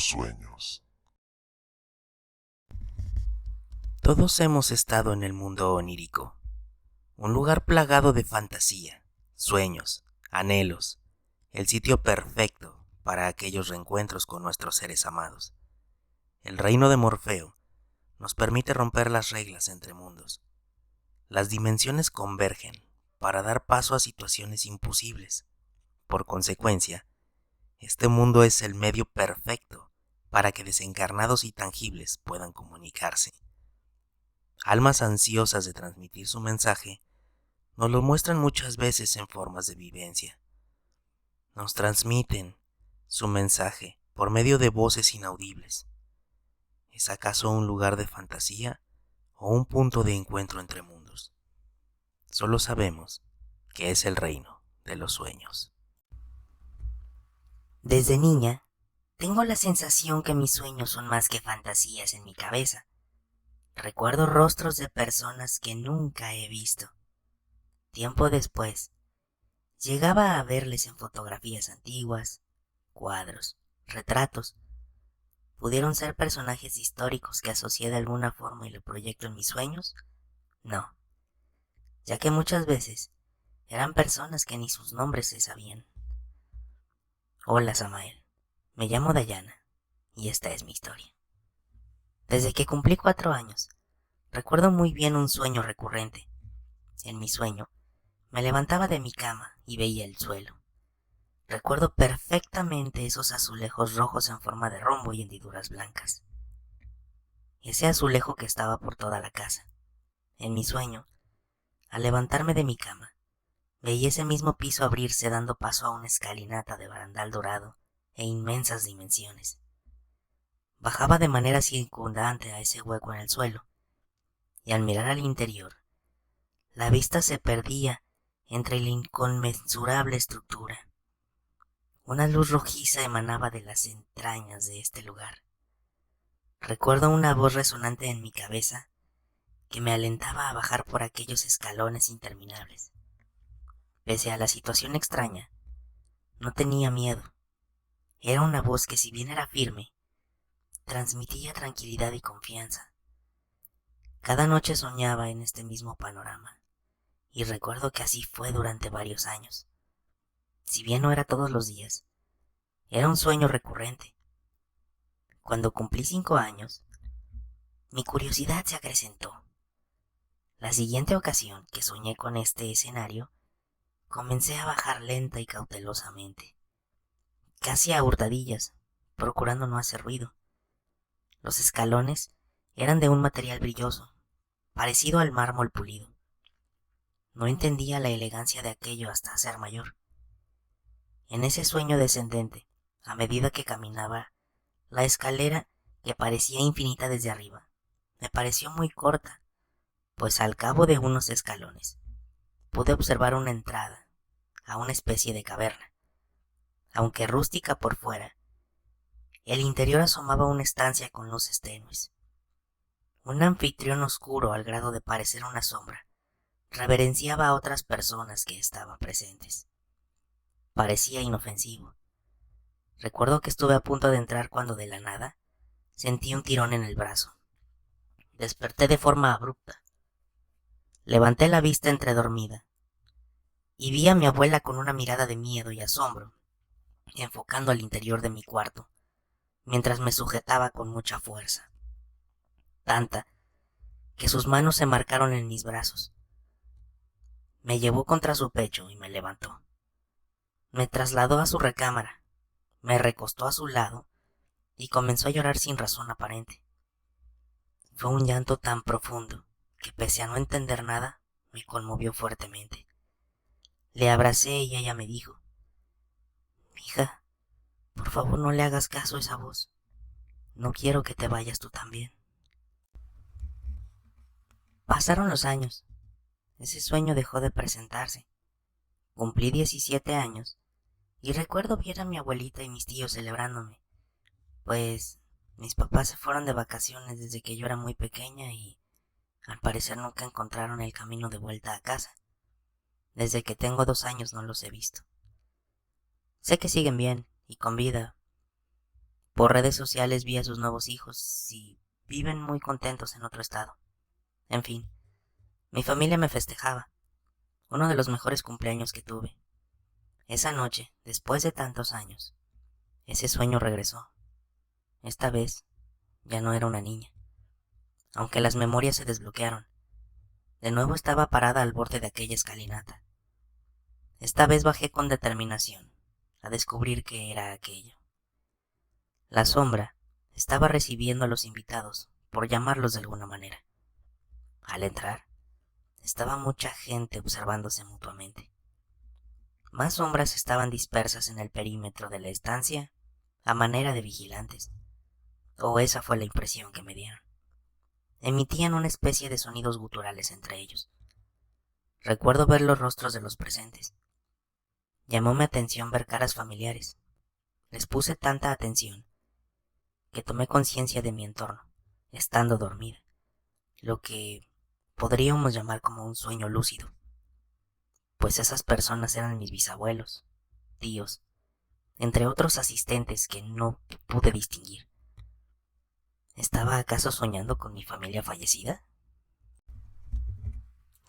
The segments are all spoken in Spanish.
los sueños. Todos hemos estado en el mundo onírico, un lugar plagado de fantasía, sueños, anhelos, el sitio perfecto para aquellos reencuentros con nuestros seres amados. El reino de Morfeo nos permite romper las reglas entre mundos. Las dimensiones convergen para dar paso a situaciones imposibles. Por consecuencia, este mundo es el medio perfecto para que desencarnados y tangibles puedan comunicarse. Almas ansiosas de transmitir su mensaje nos lo muestran muchas veces en formas de vivencia. Nos transmiten su mensaje por medio de voces inaudibles. ¿Es acaso un lugar de fantasía o un punto de encuentro entre mundos? Solo sabemos que es el reino de los sueños. Desde niña, tengo la sensación que mis sueños son más que fantasías en mi cabeza. Recuerdo rostros de personas que nunca he visto. Tiempo después, llegaba a verles en fotografías antiguas, cuadros, retratos. ¿Pudieron ser personajes históricos que asocié de alguna forma y lo proyecto en mis sueños? No, ya que muchas veces eran personas que ni sus nombres se sabían. Hola, Samael, me llamo Dayana y esta es mi historia. Desde que cumplí 4 años, recuerdo muy bien un sueño recurrente. En mi sueño, me levantaba de mi cama y veía el suelo. Recuerdo perfectamente esos azulejos rojos en forma de rombo y hendiduras blancas. Ese azulejo que estaba por toda la casa. En mi sueño, al levantarme de mi cama, veía ese mismo piso abrirse dando paso a una escalinata de barandal dorado e inmensas dimensiones. Bajaba de manera circundante a ese hueco en el suelo, y al mirar al interior, la vista se perdía entre la inconmensurable estructura. Una luz rojiza emanaba de las entrañas de este lugar. Recuerdo una voz resonante en mi cabeza que me alentaba a bajar por aquellos escalones interminables. Pese a la situación extraña, no tenía miedo. Era una voz que, si bien era firme, transmitía tranquilidad y confianza. Cada noche soñaba en este mismo panorama, y recuerdo que así fue durante varios años. Si bien no era todos los días, era un sueño recurrente. Cuando cumplí 5 años, mi curiosidad se acrecentó. La siguiente ocasión que soñé con este escenario, comencé a bajar lenta y cautelosamente, casi a hurtadillas, procurando no hacer ruido. Los escalones eran de un material brilloso, parecido al mármol pulido. No entendía la elegancia de aquello hasta ser mayor. En ese sueño descendente, a medida que caminaba, la escalera, que parecía infinita desde arriba, me pareció muy corta, pues al cabo de unos escalones pude observar una entrada a una especie de caverna. Aunque rústica por fuera, el interior asomaba una estancia con luces tenues. Un anfitrión oscuro, al grado de parecer una sombra, reverenciaba a otras personas que estaban presentes. Parecía inofensivo. Recuerdo que estuve a punto de entrar cuando de la nada sentí un tirón en el brazo. Desperté de forma abrupta. Levanté la vista entredormida y vi a mi abuela con una mirada de miedo y asombro, enfocando al interior de mi cuarto, mientras me sujetaba con mucha fuerza. Tanta que sus manos se marcaron en mis brazos. Me llevó contra su pecho y me levantó. Me trasladó a su recámara, me recostó a su lado y comenzó a llorar sin razón aparente. Fue un llanto tan profundo que, pese a no entender nada, me conmovió fuertemente. Le abracé y ella me dijo: «Hija, por favor no le hagas caso a esa voz. No quiero que te vayas tú también». Pasaron los años. Ese sueño dejó de presentarse. Cumplí 17 años y recuerdo ver a mi abuelita y mis tíos celebrándome, pues mis papás se fueron de vacaciones desde que yo era muy pequeña y al parecer nunca encontraron el camino de vuelta a casa. Desde que tengo 2 años no los he visto. Sé que siguen bien y con vida, Por redes sociales vi a sus nuevos hijos y viven muy contentos en otro estado. En fin, mi familia me festejaba. Uno de los mejores cumpleaños que tuve. Esa noche, después de tantos años, ese sueño regresó. Esta vez ya no era una niña. Aunque las memorias se desbloquearon, de nuevo estaba parada al borde de aquella escalinata. Esta vez bajé con determinación a descubrir qué era aquello. La sombra estaba recibiendo a los invitados, por llamarlos de alguna manera. Al entrar, estaba mucha gente observándose mutuamente. Más sombras estaban dispersas en el perímetro de la estancia a manera de vigilantes, o esa fue la impresión que me dieron. Emitían una especie de sonidos guturales entre ellos. Recuerdo ver los rostros de los presentes. Llamó mi atención ver caras familiares. Les puse tanta atención que tomé conciencia de mi entorno, estando dormida, lo que podríamos llamar como un sueño lúcido, pues esas personas eran mis bisabuelos, tíos, entre otros asistentes que no pude distinguir. ¿Estaba acaso soñando con mi familia fallecida?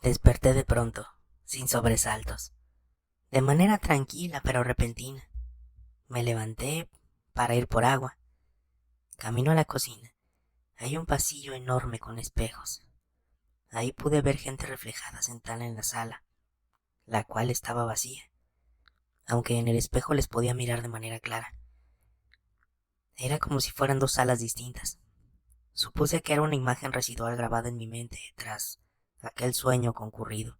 Desperté de pronto, sin sobresaltos, de manera tranquila pero repentina. Me levanté para ir por agua. Camino a la cocina. Hay un pasillo enorme con espejos. Ahí pude ver gente reflejada sentada en la sala, la cual estaba vacía, aunque en el espejo les podía mirar de manera clara. Era como si fueran dos salas distintas. Supuse que era una imagen residual grabada en mi mente tras aquel sueño concurrido.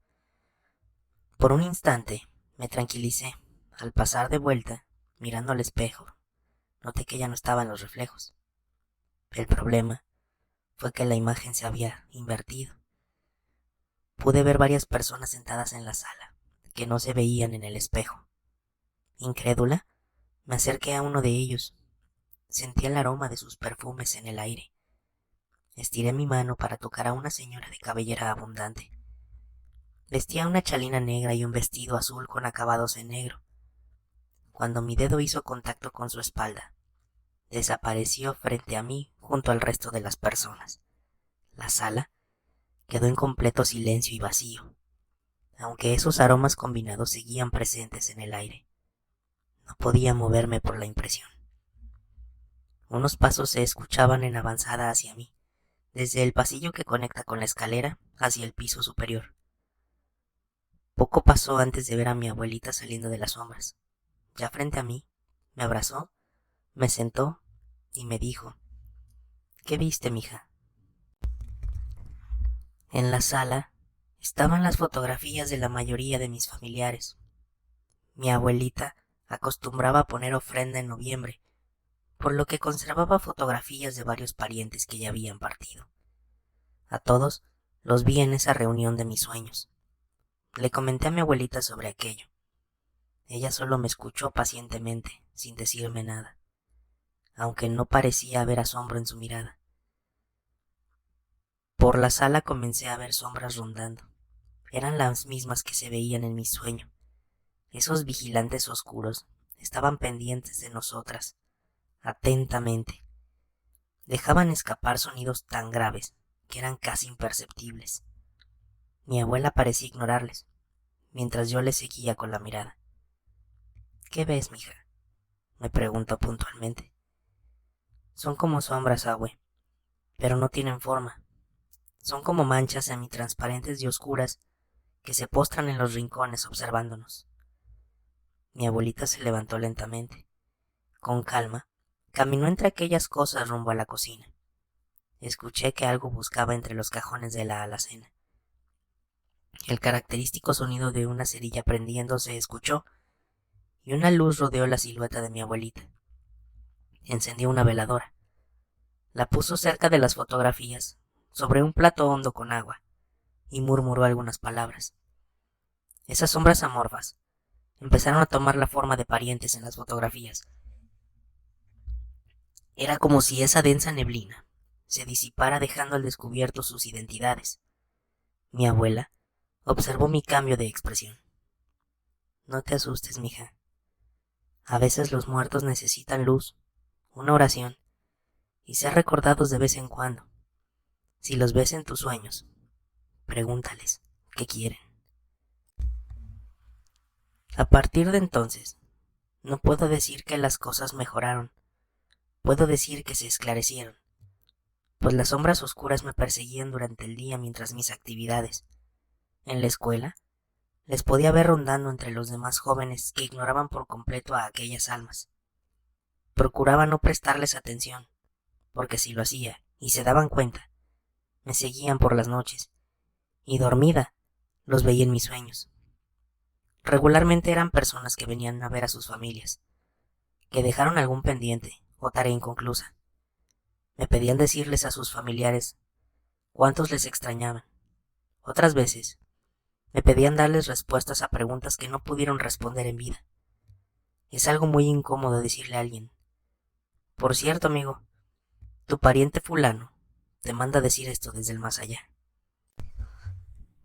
Por un instante me tranquilicé. Al pasar de vuelta, mirando al espejo, noté que ya no estaban los reflejos. El problema fue que la imagen se había invertido. Pude ver varias personas sentadas en la sala, que no se veían en el espejo. Incrédula, me acerqué a uno de ellos. Sentí el aroma de sus perfumes en el aire. Estiré mi mano para tocar a una señora de cabellera abundante. Vestía una chalina negra y un vestido azul con acabados en negro. Cuando mi dedo hizo contacto con su espalda, desapareció frente a mí junto al resto de las personas. La sala quedó en completo silencio y vacío, aunque esos aromas combinados seguían presentes en el aire. No podía moverme por la impresión. Unos pasos se escuchaban en avanzada hacia mí, desde el pasillo que conecta con la escalera hacia el piso superior. Poco pasó antes de ver a mi abuelita saliendo de las sombras. Ya frente a mí, me abrazó, me sentó y me dijo: ¿Qué viste, mija? En la sala estaban las fotografías de la mayoría de mis familiares. Mi abuelita acostumbraba a poner ofrenda en noviembre, por lo que conservaba fotografías de varios parientes que ya habían partido. A todos los vi en esa reunión de mis sueños. Le comenté a mi abuelita sobre aquello. Ella solo me escuchó pacientemente, sin decirme nada, aunque no parecía haber asombro en su mirada. Por la sala comencé a ver sombras rondando. Eran las mismas que se veían en mi sueño. Esos vigilantes oscuros estaban pendientes de nosotras, atentamente. Dejaban escapar sonidos tan graves que eran casi imperceptibles. Mi abuela parecía ignorarles, mientras yo le seguía con la mirada. ¿Qué ves, mija?, me preguntó puntualmente. Son como sombras, abue, pero no tienen forma. Son como manchas semitransparentes y oscuras que se postran en los rincones observándonos. Mi abuelita se levantó lentamente. Con calma, caminó entre aquellas cosas rumbo a la cocina. Escuché que algo buscaba entre los cajones de la alacena. El característico sonido de una cerilla prendiendo se escuchó y una luz rodeó la silueta de mi abuelita. Encendió una veladora. La puso cerca de las fotografías, sobre un plato hondo con agua, y murmuró algunas palabras. Esas sombras amorfas empezaron a tomar la forma de parientes en las fotografías. Era como si esa densa neblina se disipara dejando al descubierto sus identidades. Mi abuela observó mi cambio de expresión. No te asustes, mija. A veces los muertos necesitan luz, una oración, y ser recordados de vez en cuando. Si los ves en tus sueños, pregúntales qué quieren. A partir de entonces, no puedo decir que las cosas mejoraron, puedo decir que se esclarecieron, pues las sombras oscuras me perseguían durante el día mientras mis actividades. En la escuela, les podía ver rondando entre los demás jóvenes que ignoraban por completo a aquellas almas. Procuraba no prestarles atención, porque si lo hacía y se daban cuenta, me seguían por las noches, y dormida los veía en mis sueños. Regularmente eran personas que venían a ver a sus familias, que dejaron algún pendiente o tarea inconclusa. Me pedían decirles a sus familiares cuántos les extrañaban. Otras veces, me pedían darles respuestas a preguntas que no pudieron responder en vida. Es algo muy incómodo decirle a alguien: por cierto, amigo, tu pariente fulano te manda decir esto desde el más allá.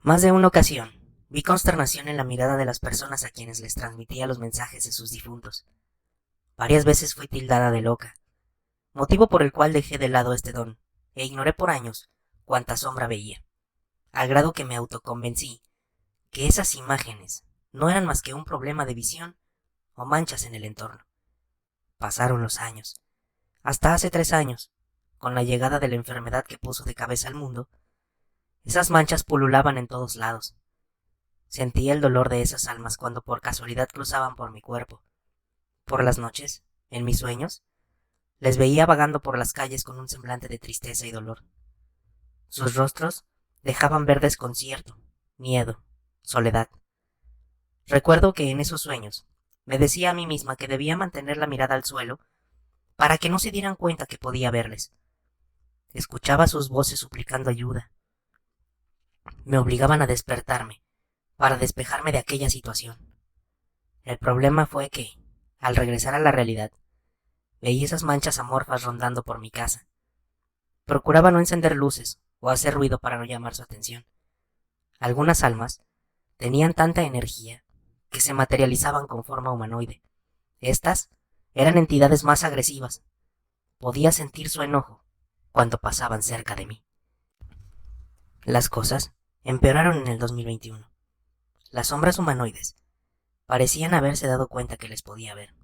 Más de una ocasión, vi consternación en la mirada de las personas a quienes les transmitía los mensajes de sus difuntos. Varias veces fui tildada de loca, motivo por el cual dejé de lado este don, e ignoré por años cuánta sombra veía, al grado que me autoconvencí que esas imágenes no eran más que un problema de visión o manchas en el entorno. Pasaron los años. Hasta hace 3 años, con la llegada de la enfermedad que puso de cabeza al mundo, esas manchas pululaban en todos lados. Sentía el dolor de esas almas cuando por casualidad cruzaban por mi cuerpo. Por las noches, en mis sueños, les veía vagando por las calles con un semblante de tristeza y dolor. Sus rostros dejaban ver desconcierto, miedo, soledad. Recuerdo que en esos sueños me decía a mí misma que debía mantener la mirada al suelo para que no se dieran cuenta que podía verles. Escuchaba sus voces suplicando ayuda. Me obligaban a despertarme para despejarme de aquella situación. El problema fue que, al regresar a la realidad, veía esas manchas amorfas rondando por mi casa. Procuraba no encender luces o hacer ruido para no llamar su atención. Algunas almas tenían tanta energía que se materializaban con forma humanoide. Estas eran entidades más agresivas. Podía sentir su enojo cuando pasaban cerca de mí. Las cosas empeoraron en el 2021. Las sombras humanoides parecían haberse dado cuenta que les podía ver.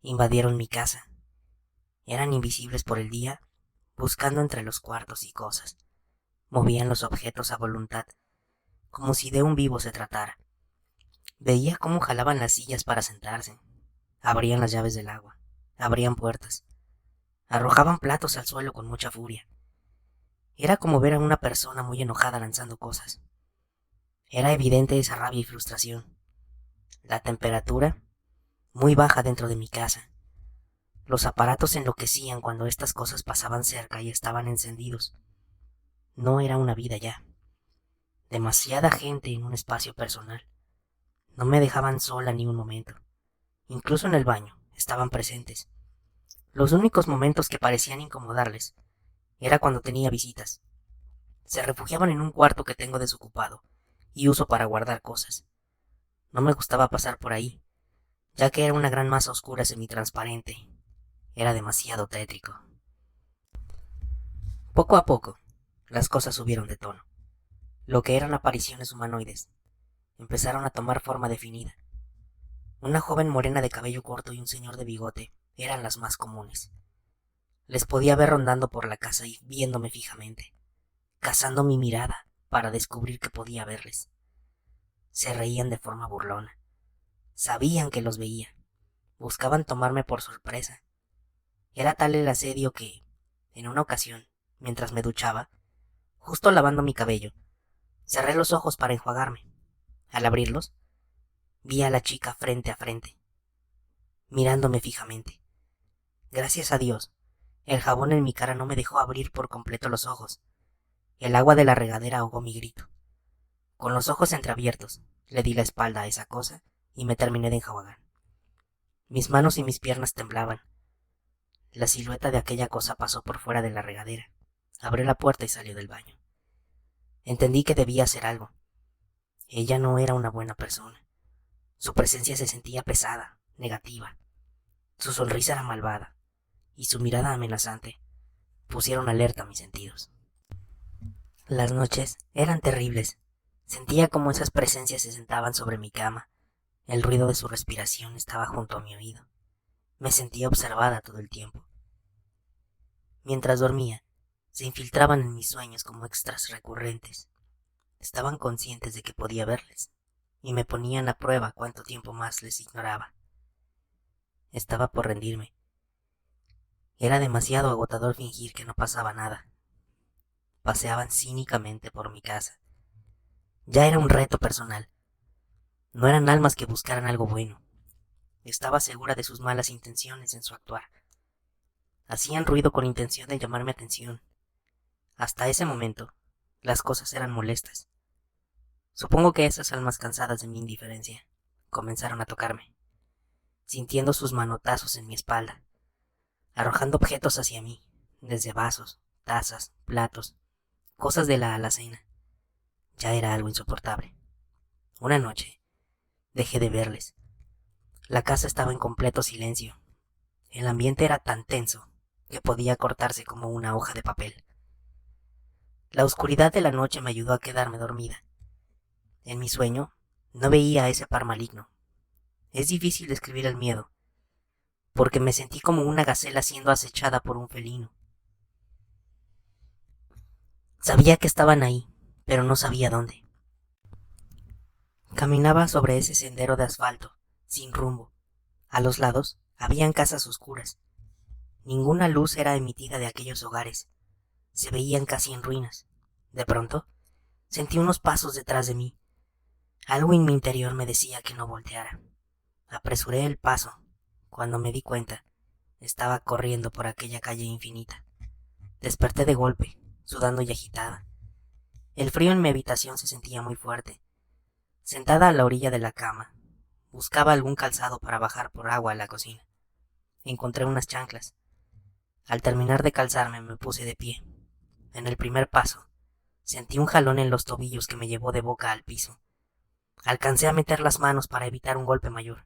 Invadieron mi casa. Eran invisibles por el día, buscando entre los cuartos y cosas. Movían los objetos a voluntad, como si de un vivo se tratara. Veía cómo jalaban las sillas para sentarse. Abrían las llaves del agua. Abrían puertas. Arrojaban platos al suelo con mucha furia. Era como ver a una persona muy enojada lanzando cosas. Era evidente esa rabia y frustración. La temperatura, muy baja dentro de mi casa. Los aparatos enloquecían cuando estas cosas pasaban cerca y estaban encendidos. No era una vida ya. Demasiada gente en un espacio personal. No me dejaban sola ni un momento. Incluso en el baño estaban presentes. Los únicos momentos que parecían incomodarles era cuando tenía visitas. Se refugiaban en un cuarto que tengo desocupado y uso para guardar cosas. No me gustaba pasar por ahí, ya que era una gran masa oscura semitransparente. Era demasiado tétrico. Poco a poco, las cosas subieron de tono. Lo que eran apariciones humanoides empezaron a tomar forma definida. Una joven morena de cabello corto y un señor de bigote eran las más comunes. Les podía ver rondando por la casa y viéndome fijamente, cazando mi mirada para descubrir que podía verles. Se reían de forma burlona. Sabían que los veía. Buscaban tomarme por sorpresa. Era tal el asedio que, en una ocasión, mientras me duchaba, justo lavando mi cabello, cerré los ojos para enjuagarme. Al abrirlos, vi a la chica frente a frente, mirándome fijamente. Gracias a Dios, el jabón en mi cara no me dejó abrir por completo los ojos. El agua de la regadera ahogó mi grito. Con los ojos entreabiertos, le di la espalda a esa cosa y me terminé de enjuagar. Mis manos y mis piernas temblaban. La silueta de aquella cosa pasó por fuera de la regadera, abrió la puerta y salió del baño. Entendí que debía hacer algo. Ella no era una buena persona. Su presencia se sentía pesada, negativa. Su sonrisa era malvada. y su mirada amenazante pusieron alerta a mis sentidos. Las noches eran terribles. Sentía como esas presencias se sentaban sobre mi cama. El ruido de su respiración estaba junto a mi oído. Me sentía observada todo el tiempo. Mientras dormía, se infiltraban en mis sueños como extras recurrentes. Estaban conscientes de que podía verles, y me ponían a prueba cuánto tiempo más les ignoraba. Estaba por rendirme. Era demasiado agotador fingir que no pasaba nada. Paseaban cínicamente por mi casa. Ya era un reto personal. No eran almas que buscaran algo bueno. Estaba segura de sus malas intenciones en su actuar. Hacían ruido con intención de llamarme atención. Hasta ese momento, las cosas eran molestas. Supongo que esas almas cansadas de mi indiferencia comenzaron a tocarme, sintiendo sus manotazos en mi espalda, arrojando objetos hacia mí, desde vasos, tazas, platos, cosas de la alacena. Ya era algo insoportable. Una noche, dejé de verles. La casa estaba en completo silencio. El ambiente era tan tenso que podía cortarse como una hoja de papel. La oscuridad de la noche me ayudó a quedarme dormida. En mi sueño, no veía a ese par maligno. Es difícil describir el miedo, porque me sentí como una gacela siendo acechada por un felino. Sabía que estaban ahí, pero no sabía dónde. Caminaba sobre ese sendero de asfalto, sin rumbo. A los lados habían casas oscuras. Ninguna luz era emitida de aquellos hogares. Se veían casi en ruinas. De pronto, sentí unos pasos detrás de mí. Algo en mi interior me decía que no volteara. Apresuré el paso. Cuando me di cuenta, estaba corriendo por aquella calle infinita. Desperté de golpe, sudando y agitada. El frío en mi habitación se sentía muy fuerte. Sentada a la orilla de la cama, buscaba algún calzado para bajar por agua a la cocina. Encontré unas chanclas. Al terminar de calzarme me puse de pie. En el primer paso, sentí un jalón en los tobillos que me llevó de boca al piso. Alcancé a meter las manos para evitar un golpe mayor.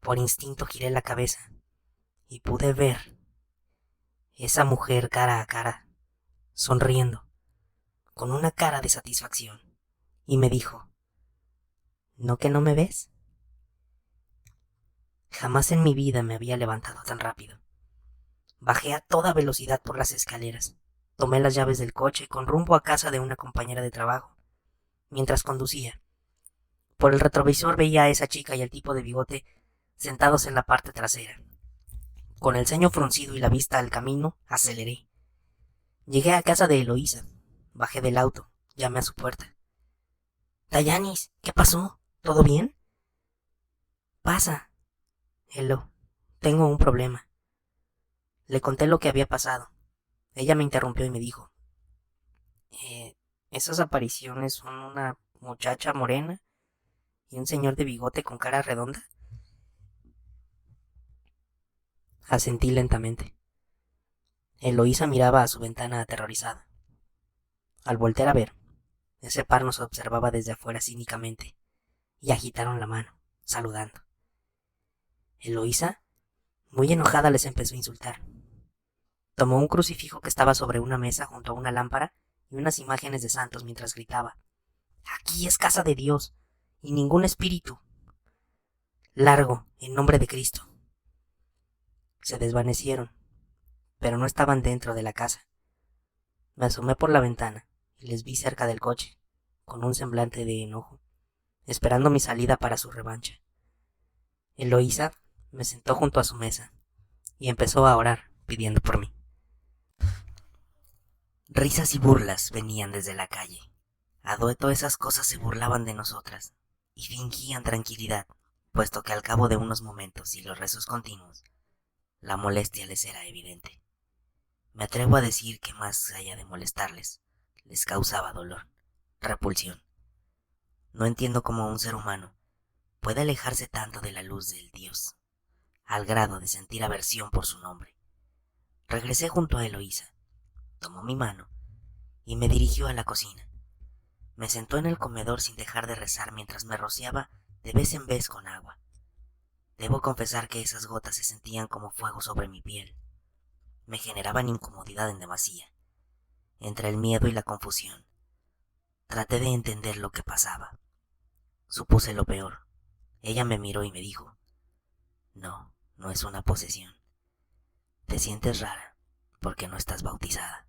Por instinto giré la cabeza y pude ver esa mujer cara a cara, sonriendo, con una cara de satisfacción, y me dijo: ¿No que no me ves? Jamás en mi vida me había levantado tan rápido. Bajé a toda velocidad por las escaleras. Tomé las llaves del coche con rumbo a casa de una compañera de trabajo. Mientras conducía, por el retrovisor veía a esa chica y al tipo de bigote sentados en la parte trasera. Con el ceño fruncido y la vista al camino, aceleré. Llegué a casa de Eloísa. Bajé del auto, llamé a su puerta. «Dayanis, ¿qué pasó? ¿Todo bien?» «Pasa, Elo, tengo un problema». Le conté lo que había pasado. Ella me interrumpió y me dijo: esas apariciones son una muchacha morena y un señor de bigote con cara redonda. Asentí lentamente. Eloísa miraba a su ventana aterrorizada. Al voltear a ver, ese par nos observaba desde afuera cínicamente y agitaron la mano, saludando. Eloísa, muy enojada, les empezó a insultar. Tomó un crucifijo que estaba sobre una mesa junto a una lámpara y unas imágenes de santos mientras gritaba: «Aquí es casa de Dios y ningún espíritu. Largo, en nombre de Cristo». Se desvanecieron, pero no estaban dentro de la casa. Me asomé por la ventana y les vi cerca del coche, con un semblante de enojo, esperando mi salida para su revancha. Eloísa me sentó junto a su mesa y empezó a orar, pidiendo por mí. Risas y burlas venían desde la calle. A dueto esas cosas se burlaban de nosotras y fingían tranquilidad, puesto que al cabo de unos momentos y los rezos continuos, la molestia les era evidente. Me atrevo a decir que más allá de molestarles, les causaba dolor, repulsión. No entiendo cómo un ser humano puede alejarse tanto de la luz del Dios, al grado de sentir aversión por su nombre. Regresé junto a Eloísa, tomó mi mano y me dirigió a la cocina. Me sentó en el comedor sin dejar de rezar mientras me rociaba de vez en vez con agua. Debo confesar que esas gotas se sentían como fuego sobre mi piel. me generaban incomodidad en demasía. Entre el miedo y la confusión, traté de entender lo que pasaba. Supuse lo peor. Ella me miró y me dijo: no, no es una posesión. Te sientes rara porque no estás bautizada.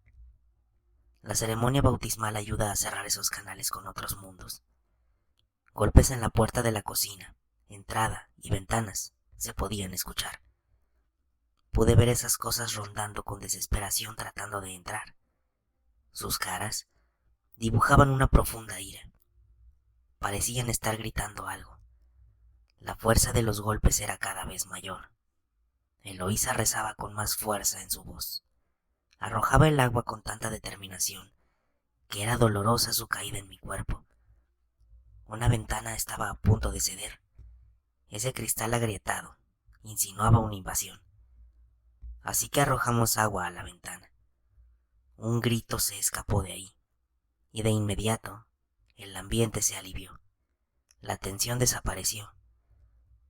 La ceremonia bautismal ayuda a cerrar esos canales con otros mundos. Golpes en la puerta de la cocina, entrada y ventanas se podían escuchar. Pude ver esas cosas rondando con desesperación tratando de entrar. Sus caras dibujaban una profunda ira. Parecían estar gritando algo. La fuerza de los golpes era cada vez mayor. Eloísa rezaba con más fuerza en su voz. Arrojaba el agua con tanta determinación que era dolorosa su caída en mi cuerpo. Una ventana estaba a punto de ceder. Ese cristal agrietado insinuaba una invasión. Así que arrojamos agua a la ventana. Un grito se escapó de ahí, y de inmediato el ambiente se alivió. La tensión desapareció.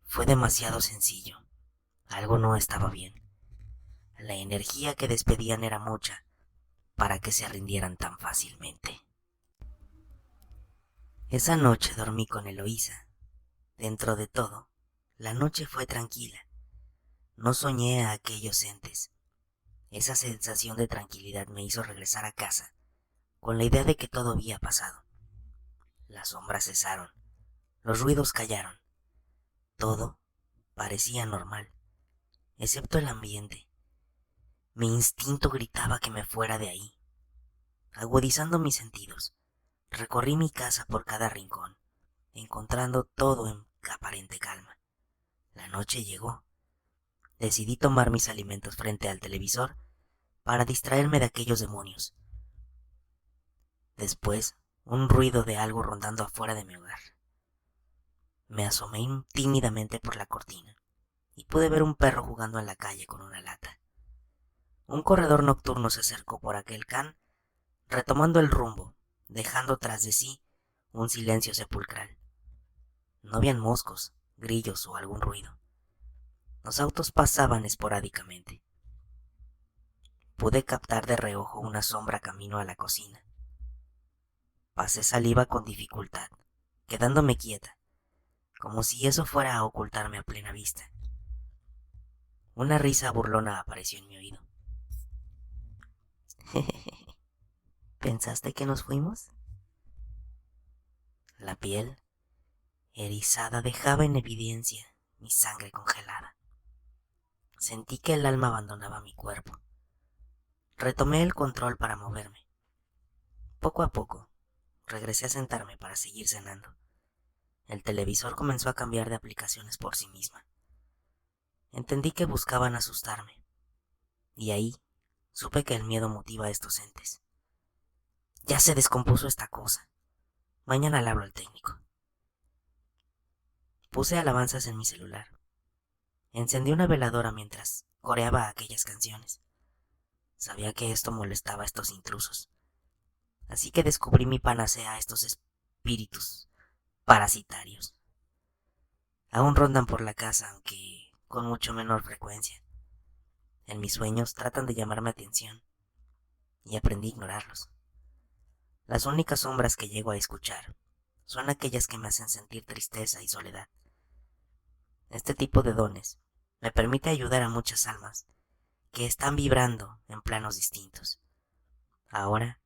Fue demasiado sencillo. Algo no estaba bien. La energía que despedían era mucha para que se rindieran tan fácilmente. Esa noche dormí con Eloísa. Dentro de todo, la noche fue tranquila. No soñé a aquellos entes. Esa sensación de tranquilidad me hizo regresar a casa con la idea de que todo había pasado. Las sombras cesaron, los ruidos callaron. Todo parecía normal, excepto el ambiente. Mi instinto gritaba que me fuera de ahí. Agudizando mis sentidos, recorrí mi casa por cada rincón, encontrando todo en aparente calma. La noche llegó. Decidí tomar mis alimentos frente al televisor para distraerme de aquellos demonios. Después, un ruido de algo rondando afuera de mi hogar. Me asomé tímidamente por la cortina y pude ver un perro jugando en la calle con una lata. Un corredor nocturno se acercó por aquel can, retomando el rumbo, dejando tras de sí un silencio sepulcral. No habían moscos, grillos o algún ruido. Los autos pasaban esporádicamente. Pude captar de reojo una sombra camino a la cocina. Pasé saliva con dificultad, quedándome quieta, como si eso fuera a ocultarme a plena vista. Una risa burlona apareció en mi oído. ¿Pensaste que nos fuimos? La piel erizada dejaba en evidencia mi sangre congelada. Sentí que el alma abandonaba mi cuerpo. Retomé el control para moverme. Poco a poco, regresé a sentarme para seguir cenando. El televisor comenzó a cambiar de aplicaciones por sí misma. Entendí que buscaban asustarme, y ahí supe que el miedo motiva a estos entes. Ya se descompuso esta cosa. Mañana le hablo al técnico. Puse alabanzas en mi celular. Encendí una veladora mientras coreaba aquellas canciones. Sabía que esto molestaba a estos intrusos. Así que descubrí mi panacea a estos espíritus parasitarios. Aún rondan por la casa, aunque con mucho menor frecuencia. En mis sueños tratan de llamarme atención, y aprendí a ignorarlos. Las únicas sombras que llego a escuchar son aquellas que me hacen sentir tristeza y soledad. Este tipo de dones me permite ayudar a muchas almas que están vibrando en planos distintos. Ahora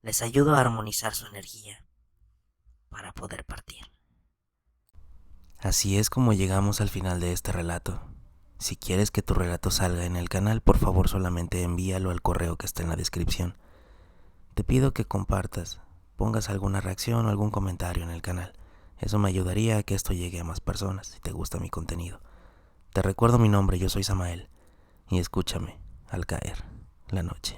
les ayudo a armonizar su energía para poder partir. Así es como llegamos al final de este relato. Si quieres que tu relato salga en el canal, por favor solamente envíalo al correo que está en la descripción. Te pido que compartas, pongas alguna reacción o algún comentario en el canal. Eso me ayudaría a que esto llegue a más personas si te gusta mi contenido. Te recuerdo mi nombre, yo soy Samael, y escúchame al caer la noche.